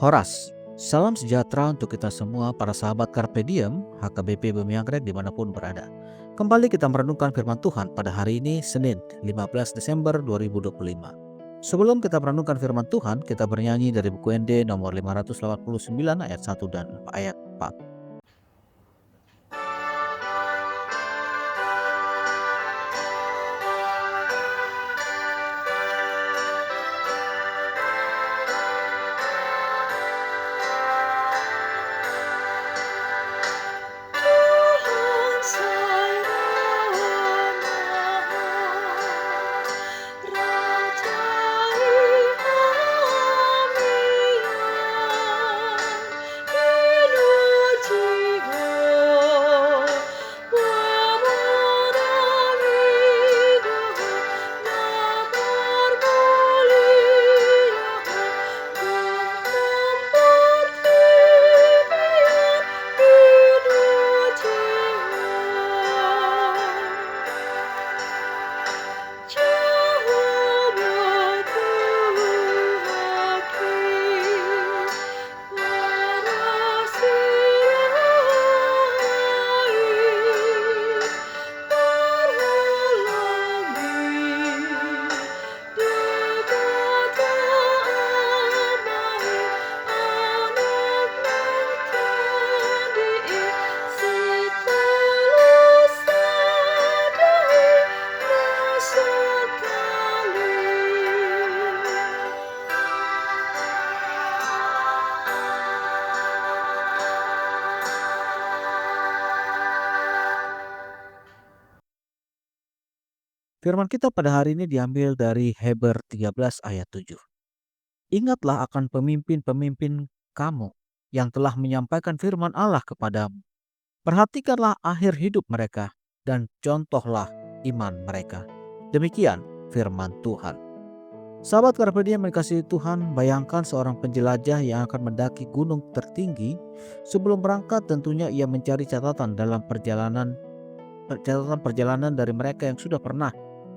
Horas, salam sejahtera untuk kita semua para sahabat Carpe Diem, HKBP Bumi Anggrek dimanapun berada. Kembali kita merenungkan firman Tuhan pada hari ini, Senin 15 Desember 2025. Sebelum kita merenungkan firman Tuhan, kita bernyanyi dari buku ND nomor 589 ayat 1 dan ayat 4. Firman kita pada hari ini diambil dari Hebrew 13 ayat 7. Ingatlah akan pemimpin-pemimpin kamu yang telah menyampaikan firman Allah kepadamu. Perhatikanlah akhir hidup mereka dan contohlah iman mereka. Demikian firman Tuhan. Sahabat Carpe Diem mengasihi Tuhan, bayangkan seorang penjelajah yang akan mendaki gunung tertinggi. Sebelum berangkat tentunya ia mencari catatan perjalanan dari mereka yang sudah pernah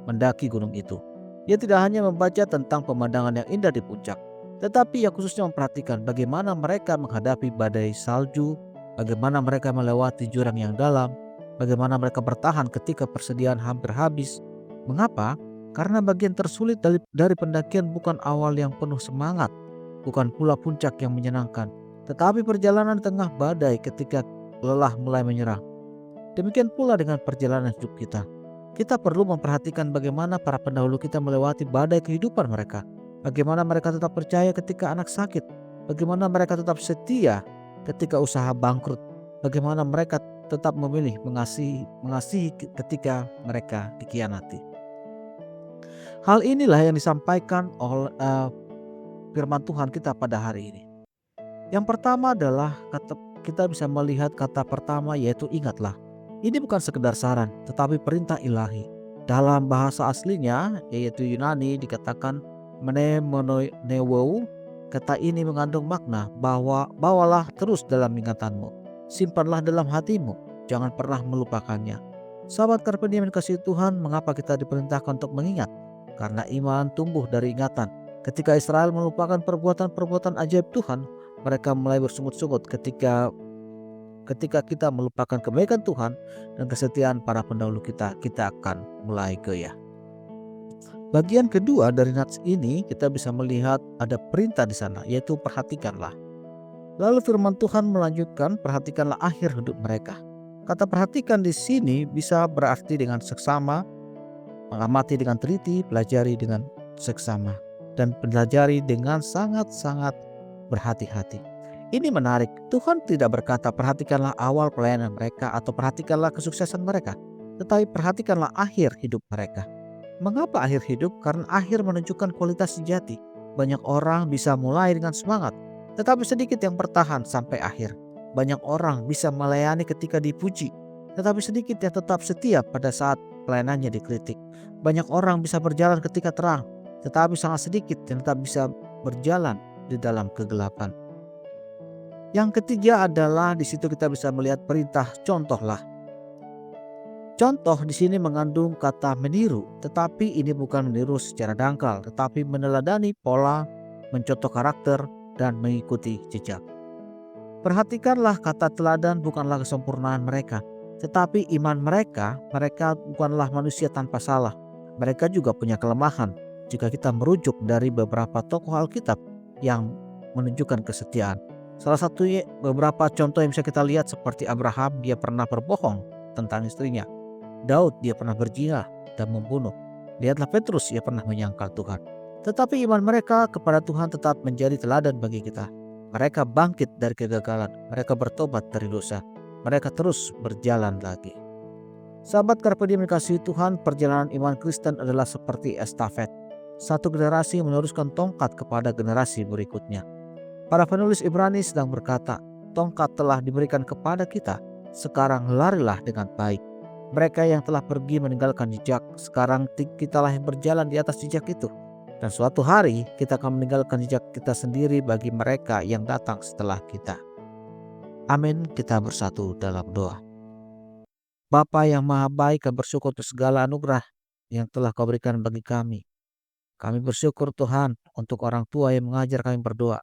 mendaki gunung itu. Ia tidak hanya membaca tentang pemandangan yang indah di puncak, tetapi ia khususnya memperhatikan bagaimana mereka menghadapi badai salju, bagaimana mereka melewati jurang yang dalam, bagaimana mereka bertahan ketika persediaan hampir habis. Mengapa? Karena bagian tersulit dari pendakian bukan awal yang penuh semangat, bukan pula puncak yang menyenangkan, tetapi perjalanan di tengah badai ketika lelah mulai menyerang. Demikian pula dengan perjalanan hidup kita. Kita perlu memperhatikan bagaimana para pendahulu kita melewati badai kehidupan mereka. Bagaimana mereka tetap percaya ketika anak sakit. Bagaimana mereka tetap setia ketika usaha bangkrut. Bagaimana mereka tetap memilih mengasihi ketika mereka dikhianati. Hal inilah yang disampaikan oleh firman Tuhan kita pada hari ini. Yang pertama adalah kita bisa melihat kata pertama yaitu ingatlah. Ini bukan sekedar saran, tetapi perintah ilahi. Dalam bahasa aslinya, yaitu Yunani, dikatakan mnemonewou. Kata ini mengandung makna bahwa bawalah terus dalam ingatanmu. Simpanlah dalam hatimu, jangan pernah melupakannya. Sahabat Carpe Diem dikasihi Tuhan, mengapa kita diperintahkan untuk mengingat? Karena iman tumbuh dari ingatan. Ketika Israel melupakan perbuatan-perbuatan ajaib Tuhan, mereka mulai bersungut-sungut ketika kita melupakan kebaikan Tuhan dan kesetiaan para pendahulu kita akan mulai goyah. Bagian kedua dari nats ini kita bisa melihat ada perintah di sana, yaitu perhatikanlah. Lalu firman Tuhan melanjutkan, perhatikanlah akhir hidup mereka. Kata perhatikan di sini bisa berarti dengan seksama, mengamati dengan teliti, pelajari dengan seksama, dan pelajari dengan sangat-sangat berhati-hati. Ini menarik, Tuhan tidak berkata perhatikanlah awal pelayanan mereka atau perhatikanlah kesuksesan mereka, tetapi perhatikanlah akhir hidup mereka. Mengapa akhir hidup? Karena akhir menunjukkan kualitas sejati. Banyak orang bisa mulai dengan semangat, tetapi sedikit yang bertahan sampai akhir. Banyak orang bisa melayani ketika dipuji, tetapi sedikit yang tetap setia pada saat pelayanannya dikritik. Banyak orang bisa berjalan ketika terang, tetapi sangat sedikit yang tetap bisa berjalan di dalam kegelapan. Yang ketiga adalah di situ kita bisa melihat perintah contohlah. Contoh di sini mengandung kata meniru, tetapi ini bukan meniru secara dangkal, tetapi meneladani pola, mencontoh karakter, dan mengikuti jejak. Perhatikanlah, kata teladan bukanlah kesempurnaan mereka, tetapi iman mereka. Mereka bukanlah manusia tanpa salah. Mereka juga punya kelemahan. Jika kita merujuk dari beberapa tokoh Alkitab yang menunjukkan kesetiaan, salah satu beberapa contoh yang bisa kita lihat seperti Abraham, dia pernah berbohong tentang istrinya. Daud, dia pernah berzina dan membunuh. Lihatlah Petrus, ia pernah menyangkal Tuhan. Tetapi iman mereka kepada Tuhan tetap menjadi teladan bagi kita. Mereka bangkit dari kegagalan, mereka bertobat dari dosa, mereka terus berjalan lagi. Sahabat Carpe Diem dikasihi Tuhan, perjalanan iman Kristen adalah seperti estafet. Satu generasi meneruskan tongkat kepada generasi berikutnya. Para penulis Ibrani sedang berkata, tongkat telah diberikan kepada kita, sekarang larilah dengan baik. Mereka yang telah pergi meninggalkan jejak, sekarang kitalah yang berjalan di atas jejak itu. Dan suatu hari kita akan meninggalkan jejak kita sendiri bagi mereka yang datang setelah kita. Amin. Kita bersatu dalam doa. Bapa yang maha baik, kami bersyukur untuk segala anugerah yang telah Kau berikan bagi kami. Kami bersyukur Tuhan untuk orang tua yang mengajar kami berdoa,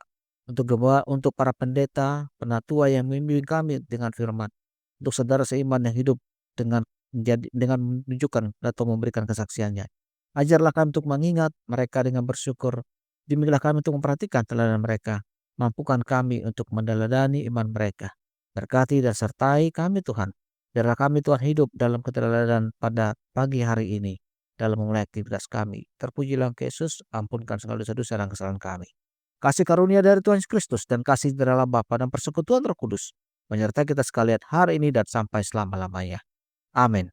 untuk para pendeta, penatua yang membimbing kami dengan firman, untuk saudara seiman yang hidup dengan menunjukkan atau memberikan kesaksiannya. Ajarlah kami untuk mengingat mereka dengan bersyukur. Bimbinglah kami untuk memperhatikan teladan mereka. Mampukan kami untuk meneladani iman mereka. Berkati dan sertai kami Tuhan. Biarlah kami Tuhan hidup dalam keteladanan pada pagi hari ini, dalam memulai aktivitas kami. Terpujilah Yesus, ampunkan segala dosa-dosa dan kesalahan kami. Kasih karunia dari Tuhan Yesus Kristus dan kasih dari Allah Bapa dan persekutuan Roh Kudus menyertai kita sekalian hari ini dan sampai selama-lamanya. Amin.